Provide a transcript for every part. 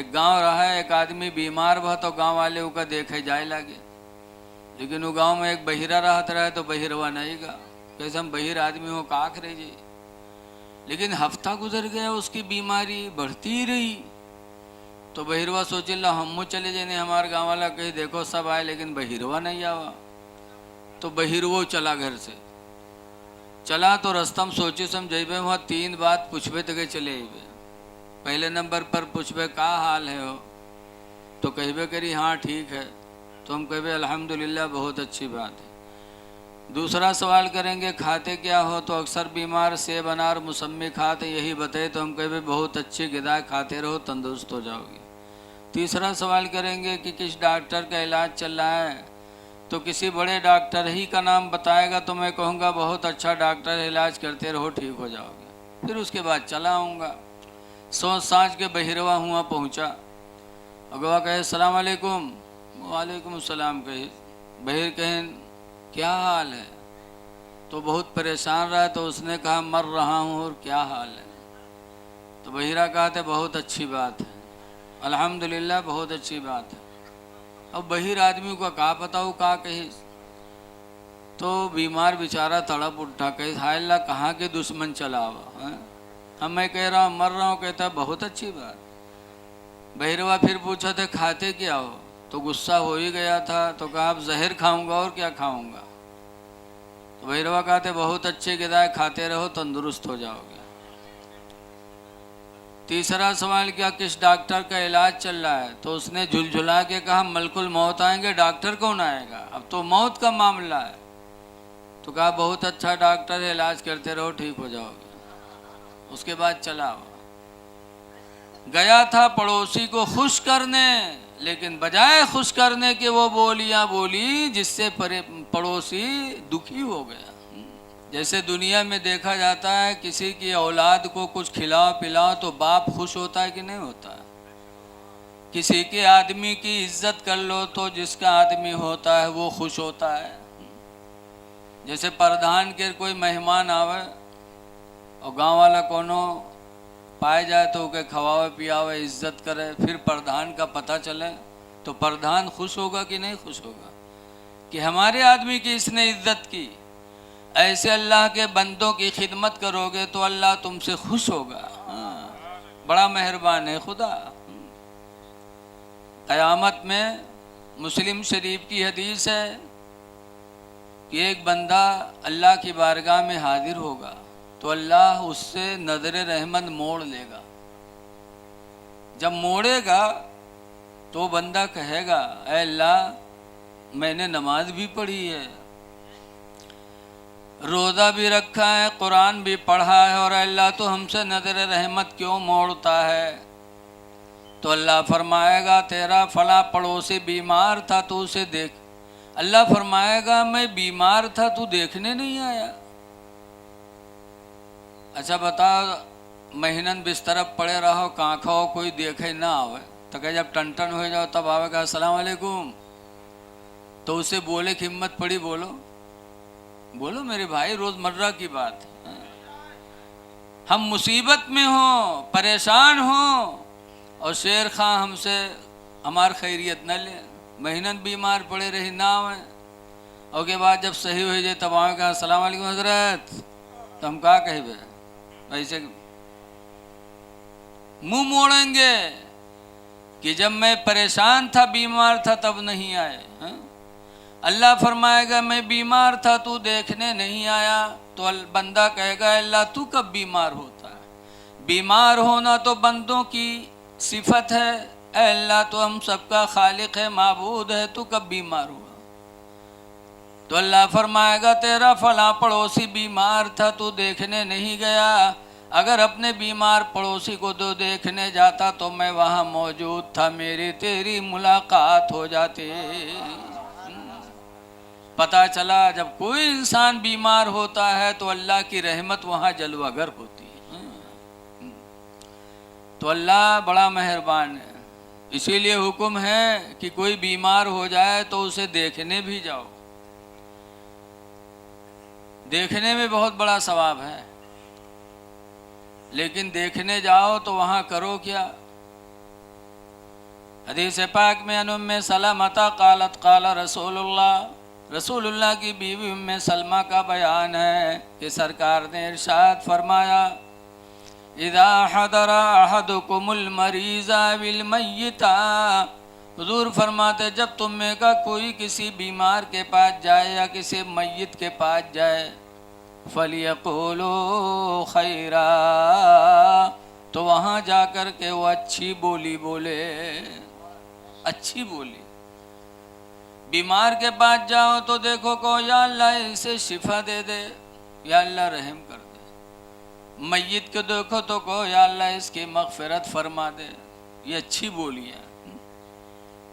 एक गांव रहा, एक आदमी बीमार हुआ तो गांव वाले उसका देखे जाए लगे, लेकिन वो गांव में एक बहिरा रहता रहे तो बहिरवा नहीं गा, कैसे हम बहिर आदमी हो का करे जी। लेकिन हफ्ता गुजर गया, उसकी बीमारी बढ़ती ही रही। तो बहिरवा सोचिल्ला हम चले जाने, हमारे गाँव वाला कहीं देखो सब आए लेकिन बहिरवा नहीं आवा। तो बहिरवो चला, घर से चला तो रस्ता में सोचे समझे वहाँ 3 बात पूछबे तो चले अबे। पहले नंबर पर पूछबे का हाल है हो, तो कहबे करी हाँ ठीक है, तो हम कहबे अल्हम्दुलिल्लाह बहुत अच्छी बात है। दूसरा सवाल करेंगे खाते क्या हो, तो अक्सर बीमार सेब अनार मौसमी खाते, यही बताए तो हम कहबे बहुत अच्छी ग़िज़ा खाते रहो तंदुरुस्त हो जाओगे। तीसरा सवाल करेंगे कि किस डॉक्टर का इलाज चल रहा है, तो किसी बड़े डॉक्टर ही का नाम बताएगा तो मैं कहूँगा बहुत अच्छा डॉक्टर है, इलाज करते रहो ठीक हो जाओगे। फिर उसके बाद चला आऊँगा। सोच साँझ के बहिरवा हुआ पहुँचा, अगवा कहे सलाम अलैकुम, वालेकुम सलाम कहे। बहिर कहें क्या हाल है, तो बहुत परेशान रहा, तो उसने कहा मर रहा हूँ और क्या हाल है। तो बहिरा कहते बहुत अच्छी बात है, अल्हम्दुलिल्लाह बहुत अच्छी बात है। अब बहिर आदमी को का पता हो का कही, तो बीमार बेचारा तड़प उठा, कहे हाय अल्लाह कहाँ के दुश्मन चला हुआ, हम मैं कह रहा हूँ मर रहा हूँ, कहता बहुत अच्छी बात। बहिरवा फिर पूछा था खाते क्या हो, तो गुस्सा हो ही गया था, तो कहा अब जहर खाऊंगा और क्या खाऊंगा। तो बहिरवा कहते बहुत अच्छी ग़िज़ा खाते रहो तंदुरुस्त हो जाओगे। तीसरा सवाल क्या किस डॉक्टर का इलाज चल रहा है, तो उसने झुलझुला के कहा मलकुल मौत आएंगे, डॉक्टर कौन आएगा, अब तो मौत का मामला है। तो कहा बहुत अच्छा डॉक्टर है, इलाज करते रहो ठीक हो जाओगे। उसके बाद चला गया था पड़ोसी को खुश करने, लेकिन बजाय खुश करने के वो बोलियां बोली जिससे पड़ोसी दुखी हो गया। जैसे दुनिया में देखा जाता है किसी की औलाद को कुछ खिलाओ पिलाओ तो बाप खुश होता है कि नहीं होता है। किसी के आदमी की इज्जत कर लो तो जिसका आदमी होता है वो खुश होता है। जैसे प्रधान के कोई मेहमान आवे और गांव वाला कोनो पाए जाए तो उके खवावे पियावे इज्जत करे, फिर प्रधान का पता चले तो प्रधान खुश होगा कि नहीं खुश होगा कि हमारे आदमी की इसने इज्जत की। ऐसे अल्लाह के बंदों की खिदमत करोगे तो अल्लाह तुमसे खुश होगा। बड़ा मेहरबान है खुदा। क़यामत में मुस्लिम शरीफ की हदीस है कि एक बंदा अल्लाह की बारगाह में हाजिर होगा तो अल्लाह उससे नज़र रहमत मोड़ लेगा। जब मोड़ेगा तो बंदा कहेगा ऐ अल्लाह मैंने नमाज भी पढ़ी है, रोज़ा भी रखा है, कुरान भी पढ़ा है, और अल्लाह तो हमसे नज़र रहमत क्यों मोड़ता है। तो अल्लाह फरमाएगा तेरा फला पड़ोसी बीमार था तो उसे देख। अल्लाह फरमाएगा मैं बीमार था तू देखने नहीं आया। अच्छा बता महीनन बिस्तर पड़े रहो कहाँ खाओ कोई देखे ना आवे, तो कहे जब टन हो जाओ तब आवेगा अस्सलाम वालेकुम, तो उसे बोले कि हिम्मत पड़ी बोलो बोलो मेरे भाई रोज़मर्रा की बात है। हम मुसीबत में हो परेशान हो और शेर खां हमसे हमार खैरियत न ले, महीनन बीमार पड़े रही ना आवे, और के बाद जब सही हो जाए तब आवेगा अस्सलाम वालेकुम हजरत, तो हम क्या कहे ऐसे मुंह मोड़ेंगे कि जब मैं परेशान था बीमार था तब नहीं आए। अल्लाह फरमाएगा मैं बीमार था तू देखने नहीं आया, तो बंदा कहेगा अल्लाह तू कब बीमार होता है। बीमार होना तो बंदों की सिफत है, अल्लाह तो हम सबका खालिक है माबूद है, तू कब बीमार हुआ। तो अल्लाह फरमाएगा तेरा फला पड़ोसी बीमार था तू देखने नहीं गया, अगर अपने बीमार पड़ोसी को तो देखने जाता तो मैं वहाँ मौजूद था, मेरी तेरी मुलाकात हो जाती। पता चला जब कोई इंसान बीमार होता है तो अल्लाह की रहमत वहाँ जलवागर होती है। तो अल्लाह बड़ा मेहरबान है, इसीलिए हुक्म है कि कोई बीमार हो जाए तो उसे देखने भी जाओ। देखने में बहुत बड़ा सवाब है, लेकिन देखने जाओ तो वहाँ करो क्या, हदीस पाक में अन उम्मे सलमता क़ालत क़ाल रसूलुल्लाह की बीवी उम्मे सलमा का बयान है कि सरकार ने इरशाद फरमाया, इज़ा हदरा अहदुकुमुल मरीज़ा विल मय्यिता, हुज़ूर फरमाते जब तुम में का कोई किसी बीमार के पास जाए या किसी मय्यत के पास जाए, फलियक़ूलू खैरा, तो वहाँ जाकर के वो अच्छी बोली बोले, अच्छी बोली। बीमार के पास जाओ तो देखो को या अल्लाह इसे शिफा दे दे, या अल्लाह रहम कर दे। मय्यत को देखो तो को या अल्लाह इसकी मग़फ़िरत फरमा दे। ये अच्छी बोली है।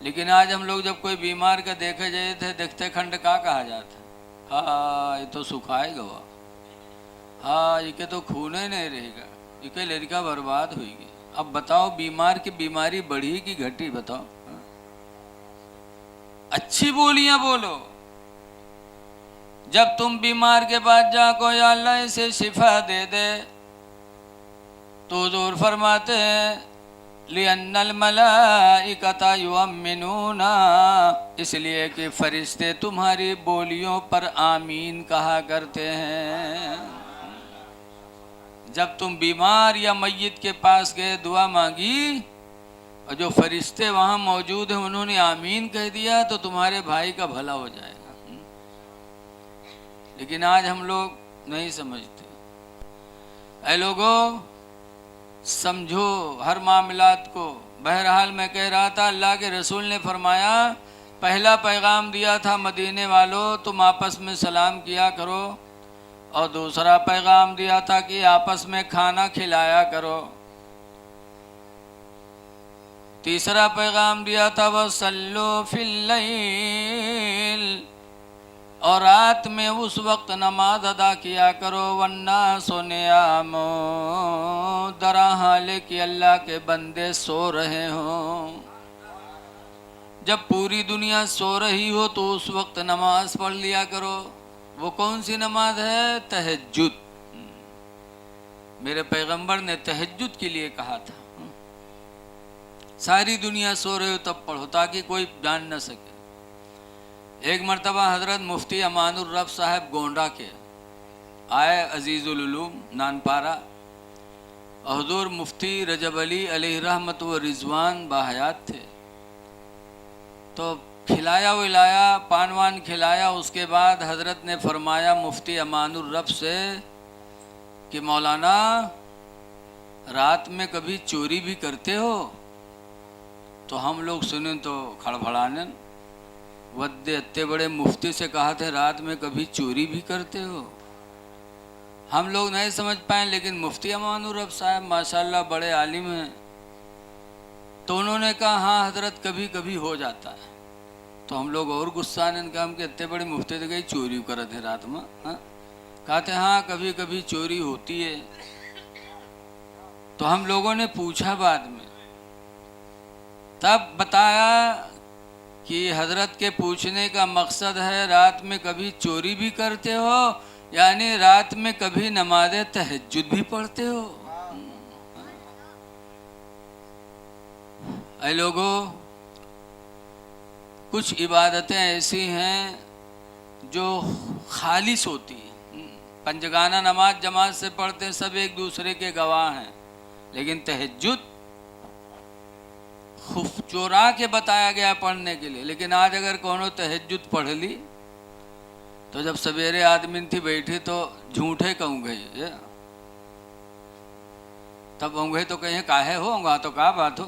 लेकिन आज हम लोग जब कोई बीमार का देखे जाए थे देखते खंड का कहा जाता, हाँ ये तो सुखाएगा, हाँ ये के तो खूने नहीं रहेगा, ये के लड़का बर्बाद होगी। अब बताओ बीमार की बीमारी बढ़ी कि घटी, बताओ। अच्छी बोलियां बोलो। जब तुम बीमार के पास जाओ या अल्लाह इसे शिफा दे दे, तो हुज़ूर फरमाते हैं लिअन्नल मलाइकता युअम्मिनूना, इसलिए कि फरिश्ते तुम्हारी बोलियों पर आमीन कहा करते हैं। जब तुम बीमार या मय्यत के पास गए दुआ मांगी और जो फरिश्ते वहाँ मौजूद हैं उन्होंने आमीन कह दिया तो तुम्हारे भाई का भला हो जाएगा। लेकिन आज हम लोग नहीं समझते। ऐ लोगों, समझो हर मामलात को। बहरहाल मैं कह रहा था अल्लाह के रसूल ने फरमाया, पहला पैगाम दिया था मदीने वालों तुम आपस में सलाम किया करो, और दूसरा पैगाम दिया था कि आपस में खाना खिलाया करो। तीसरा पैगाम दिया था वसल्लु फिल लैल, और रात में उस वक्त नमाज अदा किया करो, वन्नासु नियामो, दरा हाले कि अल्लाह के बंदे सो रहे हों। जब पूरी दुनिया सो रही हो तो उस वक्त नमाज पढ़ लिया करो। वो कौन सी नमाज है? तहज्जुद। मेरे पैगंबर ने तहज्जुद के लिए कहा था, सारी दुनिया सो रहे हो तब पढ़ो ताकि कोई जान न सके। एक मरतबा हज़रत मुफ्ती अमानुर रब साहब गोंडा के आए अजीज़ुल उलूम नानपारा, हुज़ूर मुफ्ती रजब अली अलैहि रहमत व रिज़वान बाहयात थे। तो खिलाया विलाया, पान वान खिलाया। उसके बाद हज़रत ने फरमाया मुफ्ती अमानुर रब से कि मौलाना रात में कभी चोरी भी करते हो? तो हम लोग सुने तो खड़बड़ाने, वद्दे इतने बड़े मुफ्ती से कहा थे रात में कभी चोरी भी करते हो? हम लोग नहीं समझ पाए, लेकिन मुफ्ती अमानुर रब साहब माशाल्लाह बड़े आलिम हैं। तो उन्होंने कहा हाँ हज़रत कभी कभी हो जाता है। तो हम लोग और गुस्सा आने कहा हम कि इतने बड़े मुफ्ती थे कहीं चोरी कर थे रात में? हाँ कहते हाँ कभी कभी चोरी होती है। तो हम लोगों ने पूछा बाद में, तब बताया कि हज़रत के पूछने का मकसद है रात में कभी चोरी भी करते हो, यानी रात में कभी नमाज तहज्जुद भी पढ़ते हो। ऐ लोगों, कुछ इबादतें ऐसी हैं जो खालिस होती हैं। पंजगाना नमाज जमात से पढ़ते हैं, सब एक दूसरे के गवाह हैं। लेकिन तहज्जुद खुफ चोरा के बताया गया पढ़ने के लिए। लेकिन आज अगर कोनो तहज्जुद पढ़ ली तो जब सवेरे आदमी थी बैठी तो झूठे कहूँ गई, तब होंगे तो कहें काहे हो होगा तो का बात हो,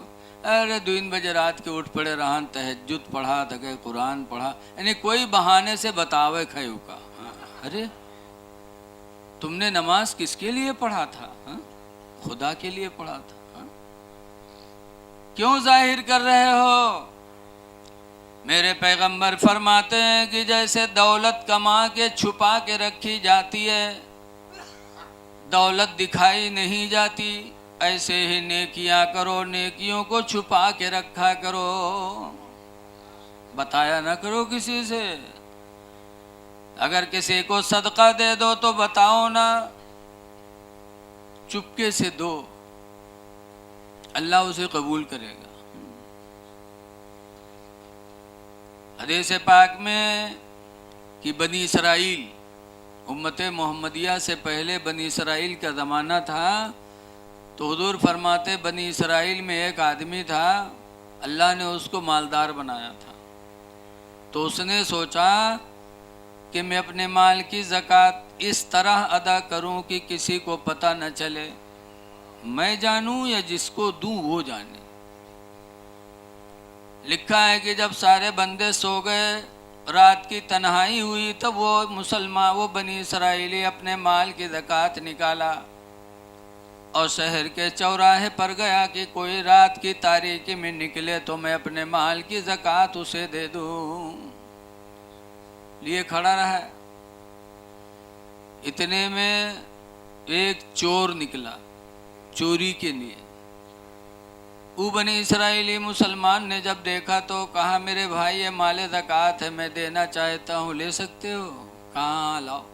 अरे 2 बजे रात के उठ पड़े रहन तहज्जुद पढ़ा थके कुरान पढ़ा, यानी कोई बहाने से बतावे खयू का। अरे तुमने नमाज किसके लिए पढ़ा था? खुदा के लिए पढ़ा था। क्यों जाहिर कर रहे हो? मेरे पैगंबर फरमाते हैं कि जैसे दौलत कमा के छुपा के रखी जाती है, दौलत दिखाई नहीं जाती, ऐसे ही नेकियां करो, नेकियों को छुपा के रखा करो, बताया ना करो किसी से। अगर किसी को सदका दे दो तो बताओ ना, चुपके से दो, अल्लाह उसे कबूल करेगा। हदीस पाक में कि बनी इसराइल, उम्मत मोहम्मदिया से पहले बनी इसराइल का ज़माना था, तो हुजूर फरमाते बनी इसराइल में एक आदमी था, अल्लाह ने उसको मालदार बनाया था। तो उसने सोचा कि मैं अपने माल की ज़कात इस तरह अदा करूं कि किसी को पता न चले, मैं जानूं या जिसको दूं वो जाने। लिखा है कि जब सारे बंदे सो गए, रात की तन्हाई हुई, तब वो बनी इसराइली अपने माल की ज़कात निकाला और शहर के चौराहे पर गया कि कोई रात की तारीकी में निकले तो मैं अपने माल की ज़कात उसे दे दूं। लिए खड़ा रहा। इतने में एक चोर निकला चोरी के लिए। वो बनी इसराइली मुसलमान ने जब देखा तो कहा, मेरे भाई ये माल ज़कात है, मैं देना चाहता हूँ, ले सकते हो? कहाँ लाओ।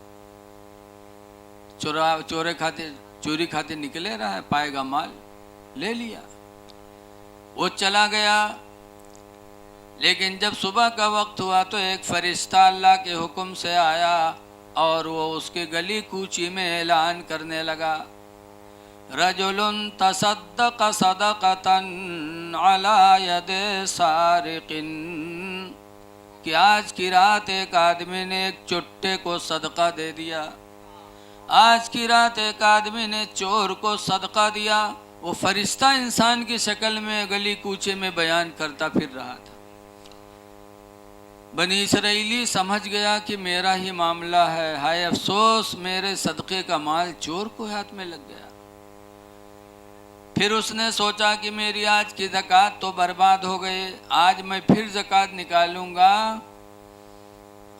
चोरी खाते निकले रहा है, पाएगा माल, ले लिया। वो चला गया। लेकिन जब सुबह का वक्त हुआ तो एक फरिश्ता अल्लाह के हुक्म से आया और वो उसके गली कूची में ऐलान करने लगा, रजुलुन तसद्दक़ सदक़तन अला यदि सारिक़िन, कि आज की रात एक आदमी ने एक चुट्टे को सदका दे दिया, आज की रात एक आदमी ने चोर को सदका दिया। वो फरिश्ता इंसान की शक्ल में गली कूचे में बयान करता फिर रहा था। बनी इसराइली समझ गया कि मेरा ही मामला है, हाय अफसोस, मेरे सदक़े का माल चोर को हाथ में लग गया। फिर उसने सोचा कि मेरी आज की ज़कात तो बर्बाद हो गई, आज मैं फिर ज़कात निकालूंगा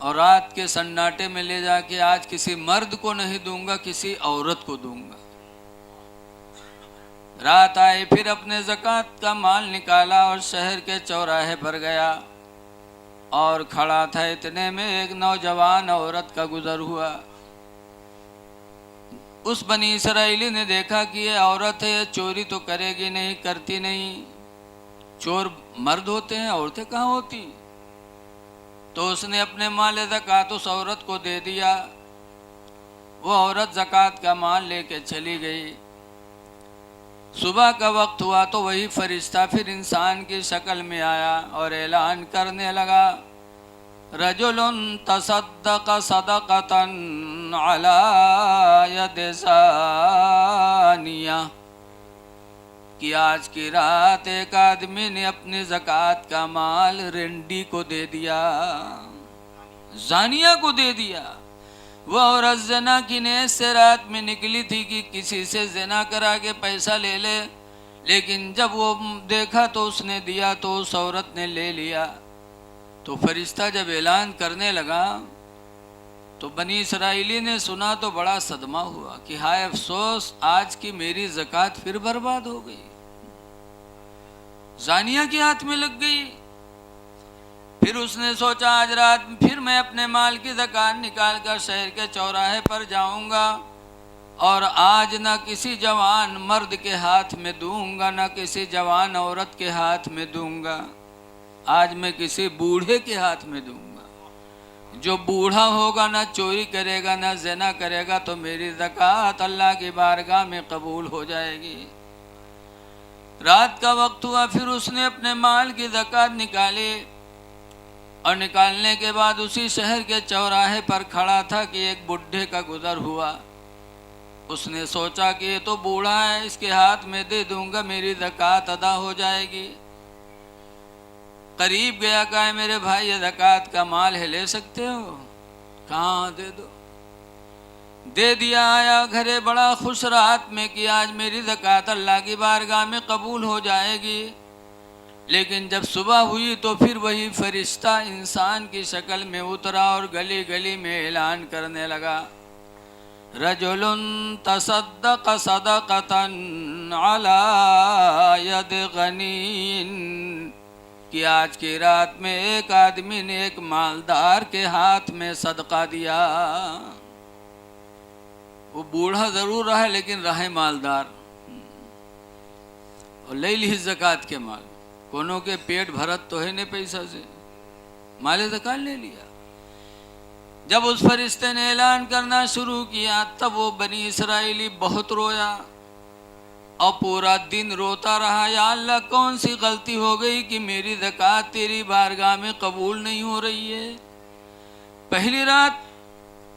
और रात के सन्नाटे में ले जाके आज किसी मर्द को नहीं दूंगा, किसी औरत को दूंगा। रात आई, फिर अपने ज़कात का माल निकाला और शहर के चौराहे पर गया और खड़ा था। इतने में एक नौजवान औरत का गुजर हुआ। उस बनी इसराइली ने देखा कि ये औरत है, चोरी तो करेगी नहीं, करती नहीं, चोर मर्द होते हैं, औरतें कहाँ होती। तो उसने अपने माल ज़कात उस औरत को दे दिया। वो औरत ज़कात का माल लेके चली गई। सुबह का वक्त हुआ तो वही फरिश्ता फिर इंसान की शक्ल में आया और ऐलान करने लगा, रजुलुन तसद्दक़ सदक़तन अला यदि ज़ानिया, कि आज की रात एक आदमी ने अपनी ज़कात का माल रेंडी को दे दिया, ज़ानिया को दे दिया। वह औरत ज़िना की नीयत से रात में निकली थी कि किसी से ज़िना करा के पैसा ले ले, लेकिन जब वो देखा तो उसने दिया तो उस औरत ने ले लिया। तो फरिश्ता जब ऐलान करने लगा तो बनी इसराइली ने सुना तो बड़ा सदमा हुआ कि हाय अफसोस, आज की मेरी ज़कात फिर बर्बाद हो गई, ज़ानिया के हाथ में लग गई। फिर उसने सोचा आज रात फिर मैं अपने माल की ज़कात निकाल कर शहर के चौराहे पर जाऊंगा और आज ना किसी जवान मर्द के हाथ में दूंगा, ना किसी जवान औरत के हाथ में दूंगा, आज मैं किसी बूढ़े के हाथ में दूंगा। जो बूढ़ा होगा ना चोरी करेगा ना ज़िना करेगा तो मेरी ज़कात अल्लाह की बारगाह में कबूल हो जाएगी। रात का वक्त हुआ, फिर उसने अपने माल की ज़कात निकाली और निकालने के बाद उसी शहर के चौराहे पर खड़ा था कि एक बुढ़े का गुजर हुआ। उसने सोचा कि ये तो बूढ़ा है, इसके हाथ में दे दूंगा, मेरी ज़कात अदा हो जाएगी। करीब गया, कहा मेरे भाई ये ज़कात का माल है, ले सकते हो? कहाँ, दे दो। दे दिया। आया घरे बड़ा खुश रात में कि आज मेरी ज़कात अल्लाह की बारगाह में कबूल हो जाएगी। लेकिन जब सुबह हुई तो फिर वही फरिश्ता इंसान की शक्ल में उतरा और गली गली में ऐलान करने लगा, रजुलुन तसद्दक़ सदक़तन अला यदि गनीन, कि आज की रात में एक आदमी ने एक मालदार के हाथ में सदका दिया। वो बूढ़ा जरूर रहा लेकिन रहे मालदार, और ले ली ज़कात के माल। कोनो के पेट भरत तो है नहीं पैसा से, माल ज़कात ले लिया। जब उस फरिश्ते ने ऐलान करना शुरू किया तब वो बनी इसराइली बहुत रोया और पूरा दिन रोता रहा, या अल्लाह कौन सी गलती हो गई कि मेरी ज़कात तेरी बारगाह में कबूल नहीं हो रही है। पहली रात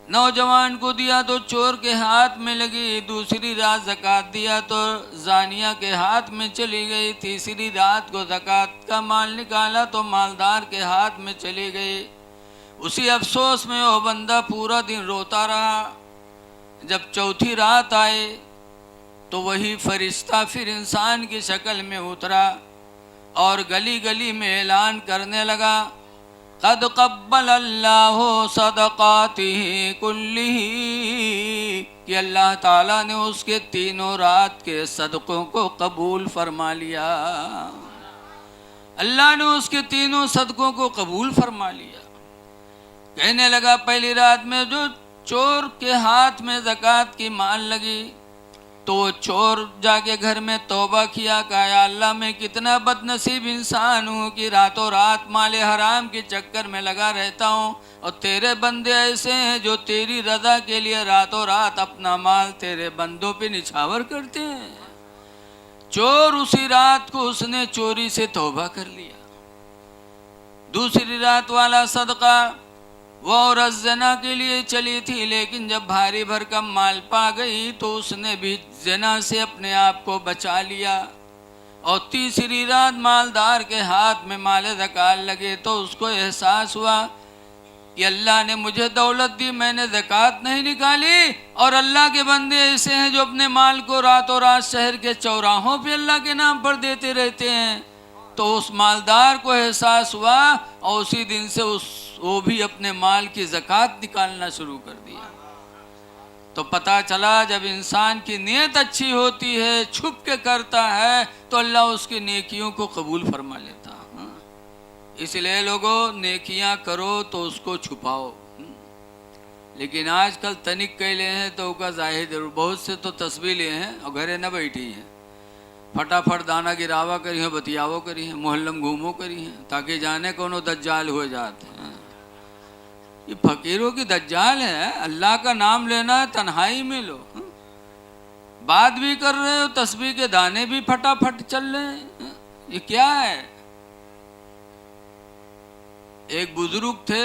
नौजवान को दिया तो चोर के हाथ में लगी, दूसरी रात ज़कात दिया तो जानिया के हाथ में चली गई, तीसरी रात को ज़कात का माल निकाला तो मालदार के हाथ में चली गई। उसी अफसोस में वो बंदा पूरा दिन रोता रहा। जब चौथी रात आए तो वही फरिश्ता फिर इंसान की शक्ल में उतरा और गली गली में ऐलान करने लगा, क़द क़ब्बल अल्लाहु सदक़ातिही कुल्लिही, कि अल्लाह ताला ने उसके तीनों रात के सदक़ों को कबूल फरमा लिया। अल्लाह ने उसके तीनों सदक़ों को कबूल फरमा लिया। कहने लगा, पहली रात में जो चोर के हाथ में ज़कात की माल लगी तो चोर जाके घर में तौबा किया, कहा या अल्लाह मैं कितना बदनसीब इंसान हूँ कि रातों रात माले हराम के चक्कर में लगा रहता हूँ, और तेरे बंदे ऐसे हैं जो तेरी रज़ा के लिए रातों रात अपना माल तेरे बंदों पे निछावर करते हैं। चोर उसी रात को उसने चोरी से तौबा कर लिया। दूसरी रात वाला सदका वो औरत ज़ना के लिए चली थी, लेकिन जब भारी भरकम माल पा गई तो उसने भी ज़ना से अपने आप को बचा लिया। और तीसरी रात मालदार के हाथ में माल ज़कात लगे तो उसको एहसास हुआ कि अल्लाह ने मुझे दौलत दी, मैंने ज़कात नहीं निकाली, और अल्लाह के बंदे ऐसे हैं जो अपने माल को रातों रात शहर के चौराहों पे अल्लाह के नाम पर देते रहते हैं। तो उस मालदार को एहसास हुआ और उसी दिन से वो भी अपने माल की ज़कात निकालना शुरू कर दिया। तो पता चला जब इंसान की नीयत अच्छी होती है, छुप के करता है, तो अल्लाह उसकी नेकियों को कबूल फरमा लेता। इसलिए लोगों, नेकियां करो तो उसको छुपाओ। लेकिन आजकल तनिक कैले हैं तो उसका जाहिर, बहुत से तो तस्वीर लिए हैं और घरे न बैठी हैं, फटाफट दाना गिरावा करी है, बतियावो करी है, मोहल्लम घूमो करी है, ताकि जाने कोनो दज्जाल हो जाते हैं। ये फकीरों की दज्जाल है। अल्लाह का नाम लेना है, तन्हाई में लो, बात भी कर रहे हो, तस्बीह के दाने भी फटाफट चल रहे हैं। ये क्या है? एक बुजुर्ग थे,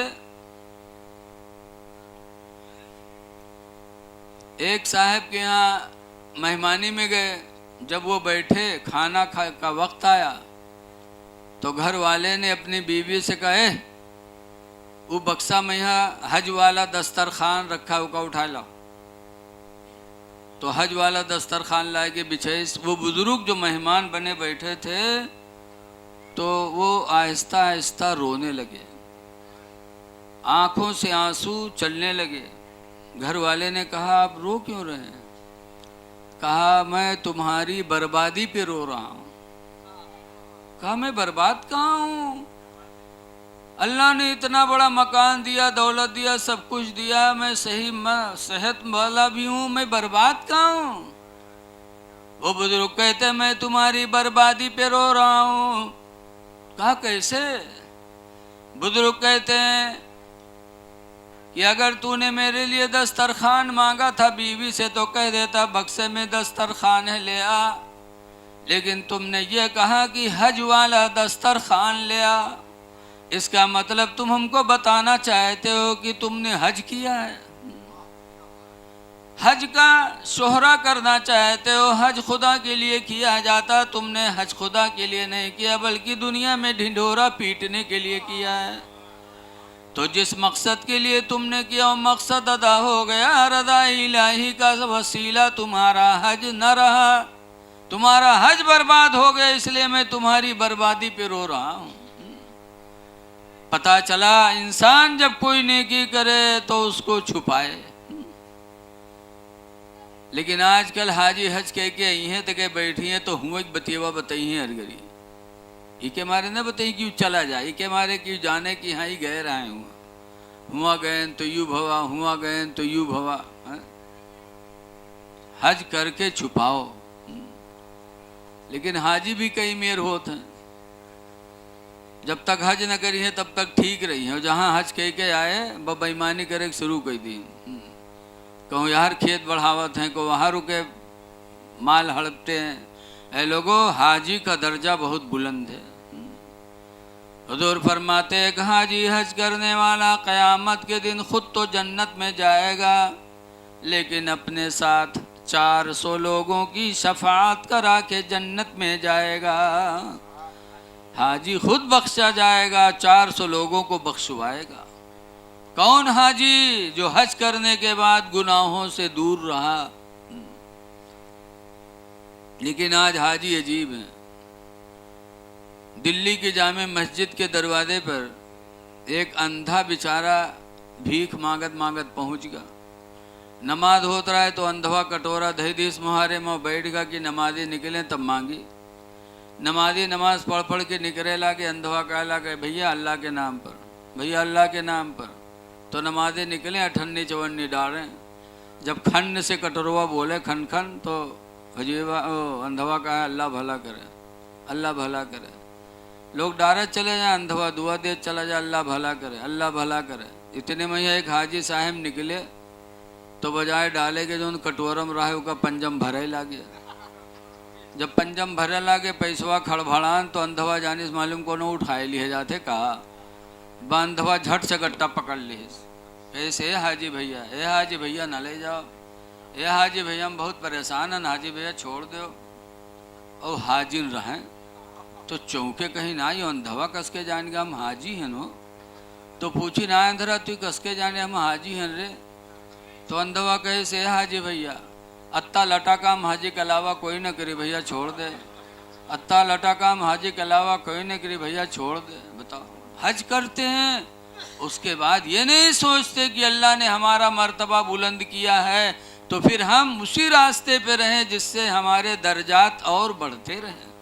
एक साहब के यहाँ मेहमानी में गए। जब वो बैठे, खाना का वक्त आया तो घर वाले ने अपनी बीवी से कहे, वो बक्सा में यहाँ हज वाला दस्तरखान रखा हुआ उठा लाओ। तो हज वाला दस्तरखान ला के बिछाए। वो बुजुर्ग जो मेहमान बने बैठे थे तो वो आहिस्ता आहिस्ता रोने लगे, आंखों से आंसू चलने लगे। घर वाले ने कहा, आप रो क्यों रहे हैं? कहा, मैं तुम्हारी बर्बादी पे रो रहा हूँ। कहा, मैं बर्बाद कहाँ हूँ? अल्लाह ने इतना बड़ा मकान दिया, दौलत दिया, सब कुछ दिया, मैं सही सेहत वाला भी हूँ, मैं बर्बाद कहाँ हूँ? वो बुजुर्ग कहते, मैं तुम्हारी बर्बादी पे रो रहा हूँ। कहा, कैसे? बुजुर्ग कहते हैं कि अगर तूने मेरे लिए दस्तरखान मांगा था बीवी से तो कह देता बक्से में दस्तरखान है, ले आ। लेकिन तुमने ये कहा कि हज वाला दस्तरखान ले आ। इसका मतलब तुम हमको बताना चाहते हो कि तुमने हज किया है, हज का शोहरा करना चाहते हो। हज खुदा के लिए किया जाता, तुमने हज खुदा के लिए नहीं किया बल्कि दुनिया में ढिंढोरा पीटने के लिए किया है। तो जिस मकसद के लिए तुमने किया वो मकसद अदा हो गया। रज़ा इलाही का वसीला तुम्हारा हज न रहा, तुम्हारा हज बर्बाद हो गया, इसलिए मैं तुम्हारी बर्बादी पे रो रहा हूँ। पता चला इंसान जब कोई नेकी करे तो उसको छुपाए। लेकिन आजकल हाजी हज कह के आई हैं तो कह बैठी हैं तो हुआ बतिएवा बताई हैं हरगरी, ये के मारे न बताई क्यों चला जाए, के मारे क्यों जाने कि हाँ ही गए रहे हुआ गए तो यू भवा, हुआ गए तो यू भवा। हज करके छुपाओ। लेकिन हाजी भी कई मेर होते हैं, जब तक हज न करी है तब तक ठीक रही है, जहाँ हज कह के आए ब बेईमानी करे शुरू कर दी। कहूँ यार खेत बढ़ावत हैं, को वहाँ रुके माल हड़पते हैं। ऐ लोगों, हाजी का दर्जा बहुत बुलंद है। हुजूर फरमाते एक हाजी हज करने वाला क़यामत के दिन खुद तो जन्नत में जाएगा, लेकिन अपने साथ 400 लोगों की शफाअत करा के जन्नत में जाएगा। हाजी खुद बख्शा जाएगा, 400 लोगों को बख्शवाएगा। कौन हाजी? जो हज करने के बाद गुनाहों से दूर रहा। लेकिन आज हाजी अजीब है। दिल्ली की जामे मस्जिद के दरवाजे पर एक अंधा बेचारा भीख मांगत मांगत पहुंच गया। नमाज होता रहा है तो अंधवा कटोरा दही दिस मुहारे में बैठ गया कि नमाजी निकले तब मांगी। नमाजी नमाज पढ़ पढ़ के निकले ला के अंधवा कहला के भैया अल्लाह के नाम पर, भैया अल्लाह के नाम पर। तो नमाजी निकले अठन्नी चवन्नी डालें। जब खन से कटोरवा बोले खन खन, तो हजीबा अंधवा कहा अल्लाह भला करे, अल्लाह भला करे। लोग डायरेक्ट चले जाए, अंधवा दुआ दे चला जाए अल्लाह भला करे, अल्लाह भला करे। इतने में एक हाजी साहब निकले तो बजाय डाले के जो उन कटोरम रहा है उसका पंजम भरे लागे। जब पंजम भरे लागे पैसवा खड़भड़ान, तो अंधवा जानिस मालूम को न उठाए लिए जाते कहा। बांधवा झट से गट्टा पकड़ लिस। ऐसे हाजी भैया, ए हाजी भैया न ले जाओ, ए हाजी भैया हम बहुत परेशान हैं, हाजी भैया छोड़ दो। और हाजिर रहें तो चौके कहीं ना ही अंधवा कस के जान गया हम हाजी हैं नो। तो पूछी ना अंधरा तू कस के जाने हम हाजी हैं रे। तो अंधवा कहे से हाजी भैया अत्ता लटा काम हाजी के अलावा कोई न करी भैया छोड़ दे, अत्ता लटा काम हाजी के अलावा कोई न करी भैया छोड़ दे। बताओ, हज करते हैं उसके बाद ये नहीं सोचते कि अल्लाह ने हमारा मर्तबा बुलंद किया है, तो फिर हम उसी रास्ते पे रहें जिससे हमारे दर्जात और बढ़ते रहें।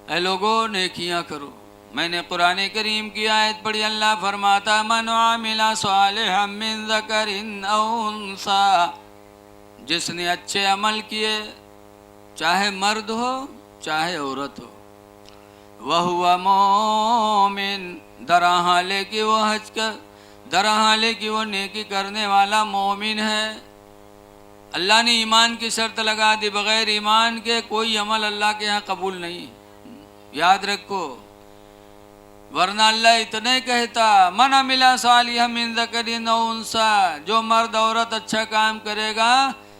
ऐ लोगों, नेकियां करो। मैंने कुरान करीम की आयत पढ़ी, अल्लाह फरमाता मन आमिला सालिहम मिन ज़करिन औ उन्सा, जिसने अच्छे अमल किए चाहे मर्द हो चाहे औरत हो, वह हुआ मोमिन, दरहाले की वो हज कर, दरहाले की वो नेकी करने वाला मोमिन है। अल्लाह ने ईमान की शर्त लगा दी, बगैर ईमान के कोई अमल अल्लाह के यहाँ कबूल नहीं। याद रखो, वरना अल्लाह इतने कहता मन अमिला सालिहम मिन ज़करिन औ उन्सा, जो मर्द औरत अच्छा काम करेगा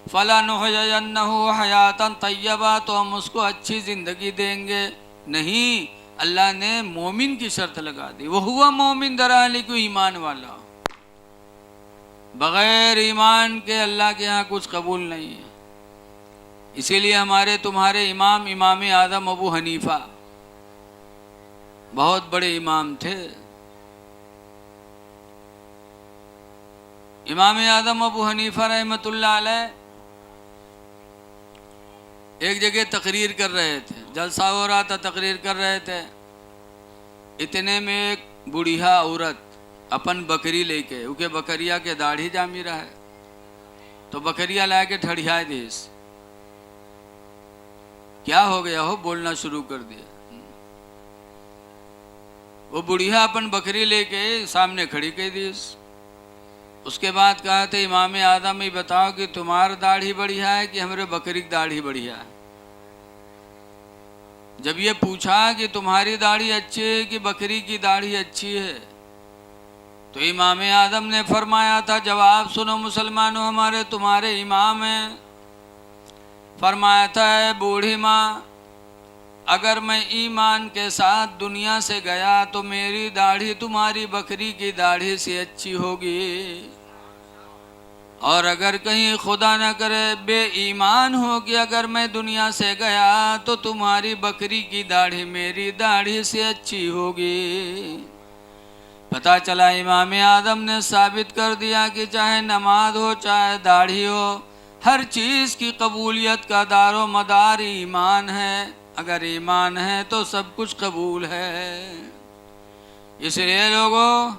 फलानुहयन्नहु हयातन तय्यबा, तो हम उसको अच्छी ज़िंदगी देंगे। नहीं, अल्लाह ने मोमिन की शर्त लगा दी, वो हुआ मोमिन दराली को ईमान वाला। बग़ैर ईमान के अल्लाह के यहाँ कुछ कबूल नहीं है। इसीलिए हमारे तुम्हारे इमाम इमाम आज़म अबू हनीफा बहुत बड़े इमाम थे। इमाम आज़म अबू हनीफा रहमतुल्लाह अलैह एक जगह तकरीर कर रहे थे, जलसा हो रहा था, तकरीर कर रहे थे। इतने में एक बुढ़िया औरत अपन बकरी लेके, उनके बकरिया के दाढ़ी जामी रहा है, तो बकरिया ला के ठड़िया देश। क्या हो गया हो, बोलना शुरू कर दिया। वो बुढ़िया अपन बकरी लेके सामने खड़ी कर दी। उसके बाद कहा था इमाम आज़म ही बताओ कि तुम्हारी दाढ़ी बढ़िया है कि हमारे बकरी की दाढ़ी बढ़िया है। जब ये पूछा कि तुम्हारी दाढ़ी अच्छी है कि बकरी की दाढ़ी अच्छी है, तो इमाम आज़म ने फरमाया था जवाब सुनो मुसलमानों, हमारे तुम्हारे इमाम हैं। फरमाया था बूढ़ी माँ, अगर मैं ईमान के साथ दुनिया से गया तो मेरी दाढ़ी तुम्हारी बकरी की दाढ़ी से अच्छी होगी, और अगर कहीं खुदा न करे बेईमान हो कि अगर मैं दुनिया से गया तो तुम्हारी बकरी की दाढ़ी मेरी दाढ़ी से अच्छी होगी। पता चला इमाम आज़म ने साबित कर दिया कि चाहे नमाज हो चाहे दाढ़ी हो, हर चीज़ की कबूलियत का दारो मदार ईमान है। अगर ईमान है तो सब कुछ कबूल है। इसलिए लोगों,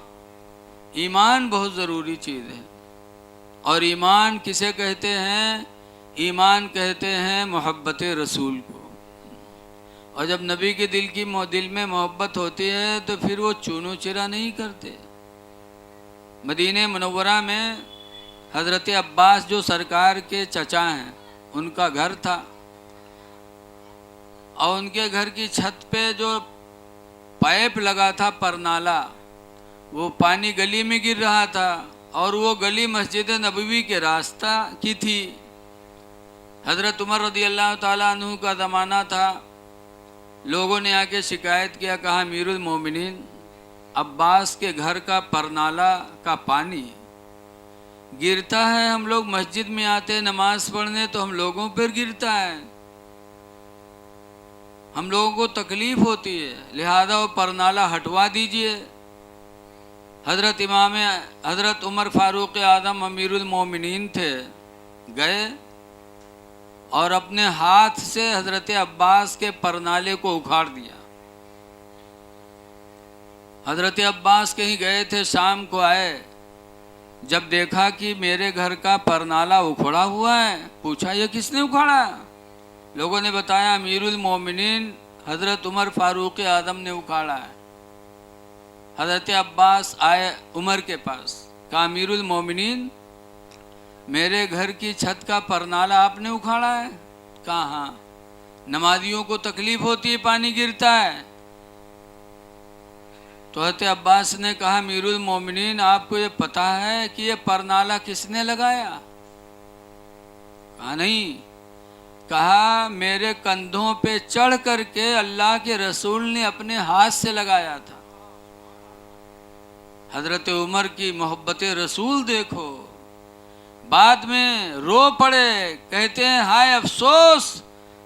ईमान बहुत ज़रूरी चीज़ है। और ईमान किसे कहते हैं? ईमान कहते हैं मोहब्बत रसूल को। और जब नबी के दिल में मोहब्बत होती है तो फिर वो चूनो चिरा नहीं करते। मदीने मुनव्वरा में हज़रत अब्बास जो सरकार के चचा हैं, उनका घर था और उनके घर की छत पे जो पाइप लगा था परनाला, वो पानी गली में गिर रहा था और वो गली मस्जिद नबवी के रास्ता की थी। हज़रत उमर रज़ी अल्लाह ताला अन्हु का ज़माना था। लोगों ने आके शिकायत किया, कहा अमीरुल मोमिनीन, अब्बास के घर का परनाला का पानी गिरता है, हम लोग मस्जिद में आते नमाज पढ़ने तो हम लोगों पर गिरता है, हम लोगों को तकलीफ होती है, लिहाजा वो परनाला हटवा दीजिए। हज़रत उमर फारूक आज़म अमीरुल मोमिनीन थे, गए और अपने हाथ से हज़रत अब्बास के परनाले को उखाड़ दिया। हज़रत अब्बास कहीं गए थे, शाम को आए, जब देखा कि मेरे घर का परनाला उखड़ा हुआ है, पूछा ये किसने उखाड़ा? लोगों ने बताया अमीरुल मोमिनीन हज़रत उमर फारूक आज़म ने उखाड़ा है। हज़रत अब्बास आए उमर के पास, कहा अमीरुल मोमिनीन, मेरे घर की छत का परनाला आपने उखाड़ा है? कहा हाँ, नमाजियों को तकलीफ होती है, पानी गिरता है। तो हज़रत अब्बास ने कहा अमीरुल मोमिनीन, आपको ये पता है कि ये परनाला किसने लगाया? कहा नहीं। कहा मेरे कंधों पे चढ़ करके अल्लाह के रसूल ने अपने हाथ से लगाया था। हज़रत उमर की मोहब्बत रसूल देखो, बाद में रो पड़े, कहते हैं हाय अफसोस,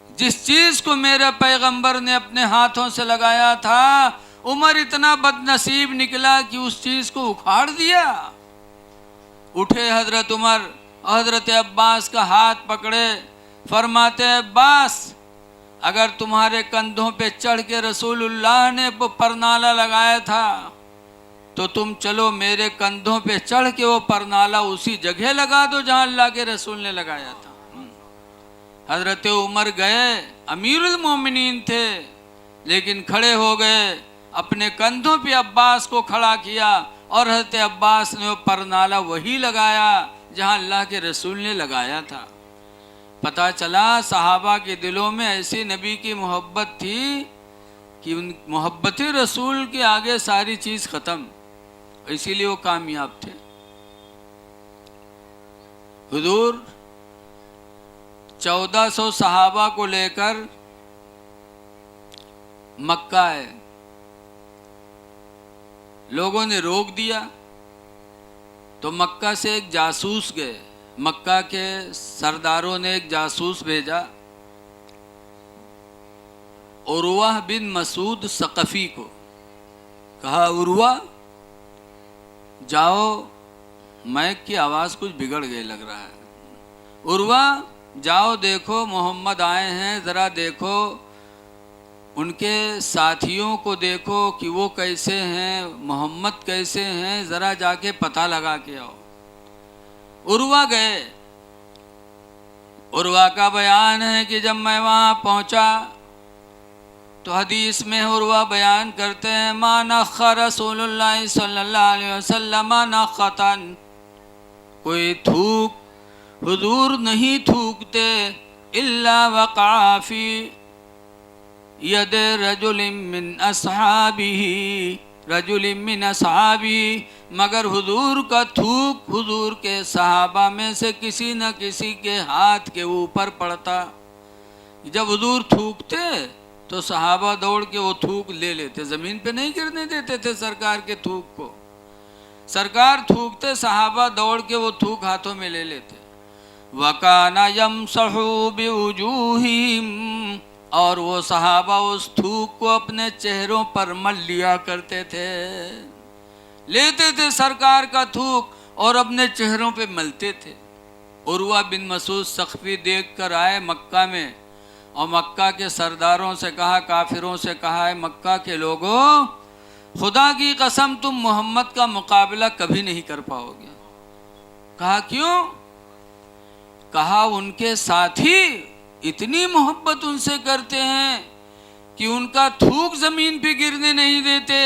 जिस चीज़ को मेरे पैगंबर ने अपने हाथों से लगाया था, उमर इतना बदनसीब निकला कि उस चीज़ को उखाड़ दिया। उठे हज़रत उमर, हज़रत अब्बास का हाथ पकड़े, फरमाते अब्बास, अगर तुम्हारे कंधों पे चढ़ के रसूलुल्लाह ने वो परनाला लगाया था तो तुम चलो मेरे कंधों पे चढ़ के वो परनाला उसी जगह लगा दो जहां अल्लाह के रसूल ने लगाया था। हज़रत उमर गए, अमीरुल मोमिनीन थे, लेकिन खड़े हो गए, अपने कंधों पे अब्बास को खड़ा किया और हज़रत अब्बास ने वो परनाला वही लगाया जहां अल्लाह के रसूल ने लगाया था। पता चला सहाबा के दिलों में ऐसी नबी की मोहब्बत थी कि उन मोहब्बत रसूल के आगे सारी चीज़ ख़त्म, इसीलिए वो कामयाब थे। हुजूर 1400 सहाबा को लेकर मक्का आए, लोगों ने रोक दिया तो मक्का से एक जासूस गए, मक्का के सरदारों ने एक जासूस भेजा, उर्वा बिन मसूद सकफ़ी को, कहा उर्वा जाओ, मैक की आवाज़ कुछ बिगड़ गई लग रहा है, उर्वा जाओ देखो मोहम्मद आए हैं, ज़रा देखो उनके साथियों को देखो कि वो कैसे हैं, मोहम्मद कैसे हैं, ज़रा जाके पता लगा के आओ। उर्वा गए। उर्वा का बयान है कि जब मैं वहाँ पहुँचा तो हदीस में उर्वा बयान करते हैं, मा नख्खा रसूलुल्लाह सल्लल्लाहु अलैहि वसल्लम नख्खतन, कोई थूक हुजूर नहीं थूकते, इल्ला वक़ाफ़ी यद रजुलिम मिन अस्हाबिही, रजुलिम मिन अस्हाबिही, मगर हुजूर का थूक हुजूर के सहाबा में से किसी न किसी के हाथ के ऊपर पड़ता। जब हुजूर थूकते तो सहाबा दौड़ के वो थूक ले लेते, ज़मीन पे नहीं गिरने देते थे सरकार के थूक को। सरकार थूकते, सहाबा दौड़ के वो थूक हाथों में ले लेते। वकाना यमसहु बिवुजूहिम, और वो सहाबा उस थूक को अपने चेहरों पर मल लिया करते थे, लेते थे सरकार का थूक और अपने चेहरों पे मलते थे। उर्वा बिन मसूद सख्फी देख कर आए मक्का में और मक्का के सरदारों से कहा, काफिरों से कहा है मक्का के लोगों, खुदा की कसम तुम मोहम्मद का मुकाबला कभी नहीं कर पाओगे। कहा क्यों? कहा उनके साथी इतनी मोहब्बत उनसे करते हैं कि उनका थूक जमीन पे गिरने नहीं देते।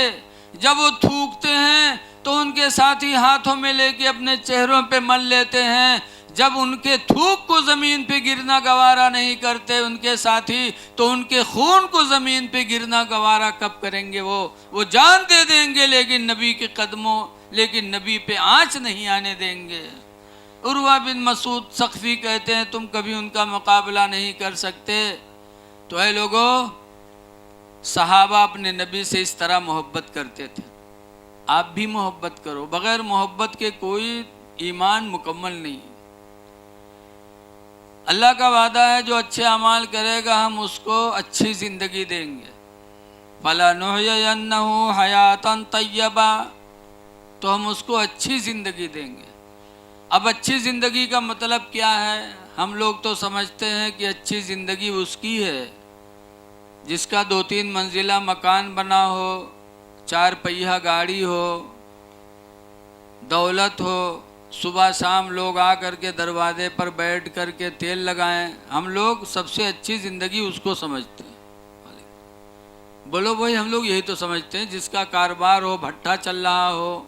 जब वो थूकते हैं तो उनके साथी हाथों में लेके अपने चेहरों पे मल लेते हैं। जब उनके थूक को जमीन पे गिरना गवारा नहीं करते उनके साथी, तो उनके खून को जमीन पे गिरना गवारा कब करेंगे? वो जान दे देंगे लेकिन नबी के कदमों, लेकिन नबी पे आंच नहीं आने देंगे। उर्वा बिन मसूद सख्फी कहते हैं तुम कभी उनका मुकाबला नहीं कर सकते। तो ऐ लोगों, सहाबा अपने नबी से इस तरह मोहब्बत करते थे। आप भी मोहब्बत करो। बगैर मोहब्बत के कोई ईमान मुकम्मल नहीं। अल्लाह का वादा है जो अच्छे अमाल करेगा हम उसको अच्छी ज़िंदगी देंगे। फलानुहयन्नहु हयातन तय्यबा, तो हम उसको अच्छी ज़िंदगी देंगे। अब अच्छी ज़िंदगी का मतलब क्या है? हम लोग तो समझते हैं कि अच्छी ज़िंदगी उसकी है जिसका 2-3 मंजिला मकान बना हो, 4 पहिया गाड़ी हो, दौलत हो, सुबह शाम लोग आ करके दरवाजे पर बैठ करके तेल लगाएं। हम लोग सबसे अच्छी ज़िंदगी उसको समझते हैं। बोलो भाई, हम लोग यही तो समझते हैं। जिसका कारोबार हो, भट्ठा चल रहा हो,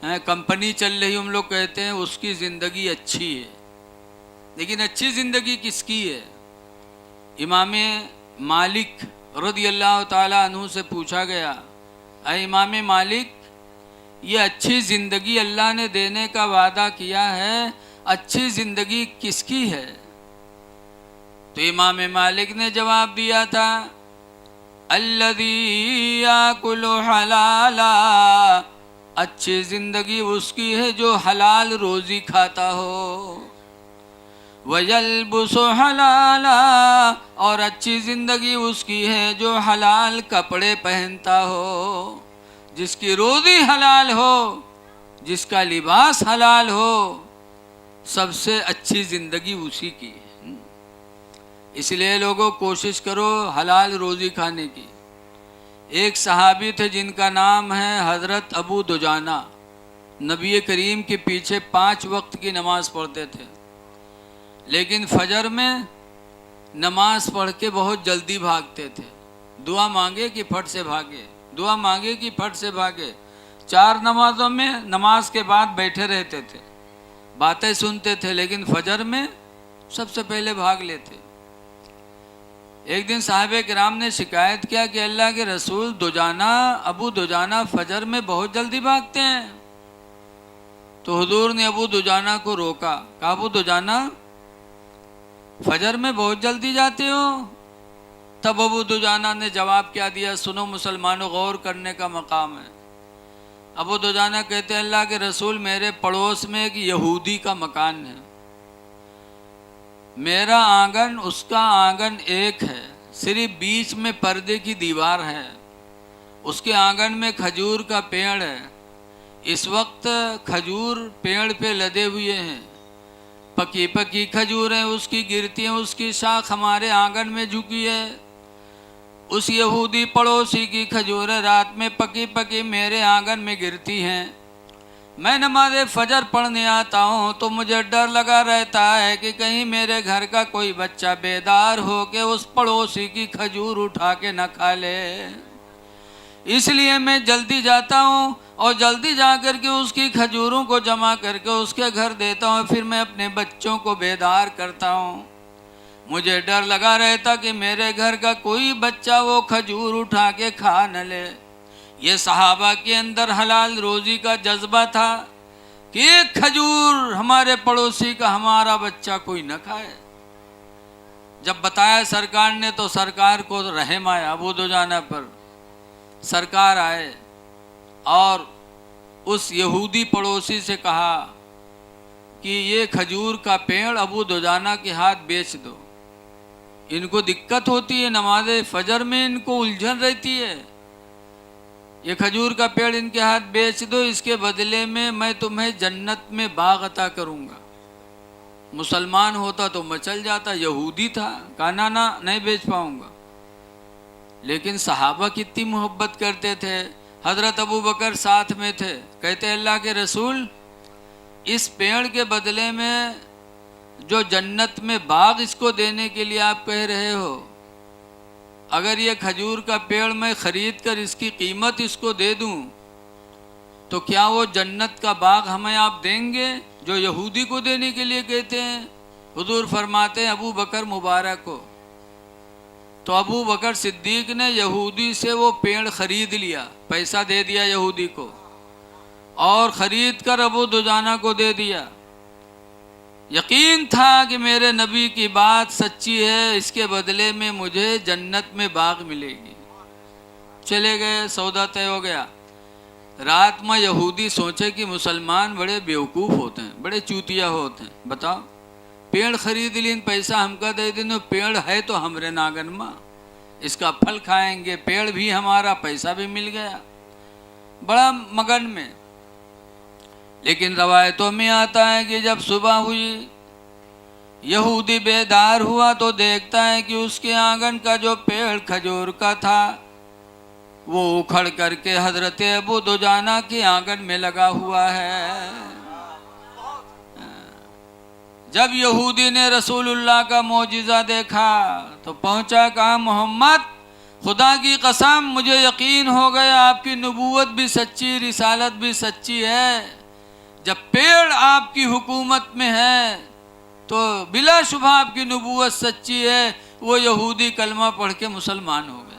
कंपनी चल रही, हम लोग कहते हैं उसकी ज़िंदगी अच्छी है। लेकिन अच्छी ज़िंदगी किसकी है? इमाम मालिक रज़ी अल्लाह ताला अन्हु से पूछा गया, अरे इमाम मालिक, ये अच्छी ज़िंदगी अल्लाह ने देने का वादा किया है, अच्छी ज़िंदगी किसकी है? तो इमाम मालिक ने जवाब दिया था, अल्लज़ी याकुलु हलाला, अच्छी ज़िंदगी उसकी है जो हलाल रोज़ी खाता हो। वयल्बुसु हलाला, और अच्छी ज़िंदगी उसकी है जो हलाल कपड़े पहनता हो। जिसकी रोज़ी हलाल हो, जिसका लिबास हलाल हो, सबसे अच्छी ज़िंदगी उसी की है। इसलिए लोगों, कोशिश करो हलाल रोज़ी खाने की। एक सहाबी थे जिनका नाम है हज़रत अबू दुजाना। नबी करीम के पीछे 5 वक्त की नमाज़ पढ़ते थे, लेकिन फजर में नमाज पढ़ के बहुत जल्दी भागते थे। दुआ मांगे कि फट से भागे, दुआ मांगे कि फट से भागे। 4 नमाजों में नमाज के बाद बैठे रहते थे, बातें सुनते थे, लेकिन फजर में सबसे पहले भाग लेते। एक दिन साहबे किराम ने शिकायत किया कि अल्लाह के रसूल, अबू दुजाना फजर में बहुत जल्दी भागते हैं। तो हुजूर ने अबू दुजाना को रोका, कहा अबू दुजाना, फजर में बहुत जल्दी जाते हो? तब अबू दुजाना ने जवाब क्या दिया, सुनो मुसलमानों, गौर करने का मकाम है। अबू दुजाना कहते हैं, अल्लाह के रसूल, मेरे पड़ोस में एक यहूदी का मकान है। मेरा आंगन उसका आंगन एक है, सिर्फ बीच में पर्दे की दीवार है। उसके आंगन में खजूर का पेड़ है। इस वक्त खजूर पेड़ पे लदे हुए हैं, पकी पकी खजूर है, उसकी गिरती हैं, उसकी शाख हमारे आंगन में झुकी है। उस यहूदी पड़ोसी की खजूर रात में पकी पकी मेरे आंगन में गिरती हैं। मैं नमाज फजर पढ़ने आता हूँ तो मुझे डर लगा रहता है कि कहीं मेरे घर का कोई बच्चा बेदार हो के उस पड़ोसी की खजूर उठा के न खा ले। इसलिए मैं जल्दी जाता हूँ और जल्दी जा कर के उसकी खजूरों को जमा करके उसके घर देता हूँ, फिर मैं अपने बच्चों को बेदार करता हूँ। मुझे डर लगा रहता कि मेरे घर का कोई बच्चा वो खजूर उठा के खा न ले। ये सहाबा के अंदर हलाल रोज़ी का जज्बा था कि एक खजूर हमारे पड़ोसी का हमारा बच्चा कोई न खाए। जब बताया सरकार ने तो सरकार को रहम आया अबू दुजाना पर। सरकार आए और उस यहूदी पड़ोसी से कहा कि ये खजूर का पेड़ अबू दुजाना के हाथ बेच दो। इनको दिक्कत होती है, नमाज फजर में इनको उलझन रहती है। ये खजूर का पेड़ इनके हाथ बेच दो, इसके बदले में मैं तुम्हें जन्नत में बाग अता करूँगा। मुसलमान होता तो मैं चल जाता, यहूदी था, कहा ना ना नहीं बेच पाऊँगा। लेकिन सहाबा कितनी मोहब्बत करते थे। हज़रत अबू बकर साथ में थे, कहते अल्लाह के रसूल, इस पेड़ के बदले में जो जन्नत में बाग इसको देने के लिए आप कह रहे हो, अगर ये खजूर का पेड़ मैं खरीद कर इसकी कीमत इसको दे दूं तो क्या वो जन्नत का बाग हमें आप देंगे, जो यहूदी को देने के लिए कहते हैं? हुजूर फरमाते हैं अबू बकर मुबारक को। तो अबू बकर सिद्दीक ने यहूदी से वो पेड़ खरीद लिया, पैसा दे दिया यहूदी को, और ख़रीद कर अबू दुजाना को दे दिया। यकीन था कि मेरे नबी की बात सच्ची है, इसके बदले में मुझे जन्नत में बाग मिलेगी। चले गए, सौदा तय हो गया। रात में यहूदी सोचे कि मुसलमान बड़े बेवकूफ़ होते हैं, बड़े चूतिया होते हैं। बताओ, पेड़ खरीद लीन, पैसा हमका दे दिन, पेड़ है तो हमरे नागन माँ, इसका फल खाएंगे, पेड़ भी हमारा, पैसा भी मिल गया, बड़ा मगन में। लेकिन रवायतों में आता है कि जब सुबह हुई, यहूदी बेदार हुआ तो देखता है कि उसके आंगन का जो पेड़ खजूर का था वो उखड़ करके हजरत अबू दुजाना के आंगन में लगा हुआ है। जब यहूदी ने रसूलुल्लाह का मौजिज़ा देखा तो पहुंचा, कहा मोहम्मद खुदा की कसम मुझे यकीन हो गया आपकी नबूवत भी सच्ची, रिसालत भी सच्ची है। जब पेड़ आपकी हुकूमत में है तो बिलाशुबा आपकी नबूवत सच्ची है। वो यहूदी कलमा पढ़ के मुसलमान हो गया।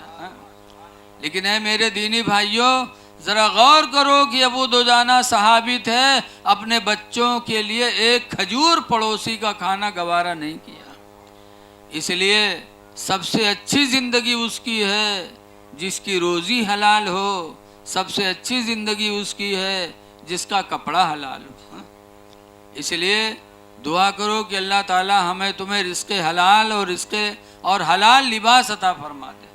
लेकिन है मेरे दीनी भाइयों, ज़रा गौर करो कि अबू दुजाना सहाबी थे, अपने बच्चों के लिए एक खजूर पड़ोसी का खाना गवारा नहीं किया। इसलिए सबसे अच्छी ज़िंदगी उसकी है जिसकी रोज़ी हलाल हो, सबसे अच्छी ज़िंदगी उसकी है जिसका कपड़ा हलाल हो। इसलिए दुआ करो कि अल्लाह ताला हमें तुम्हें रिज़्क़े हलाल और हलाल लिबास अता फरमा दे।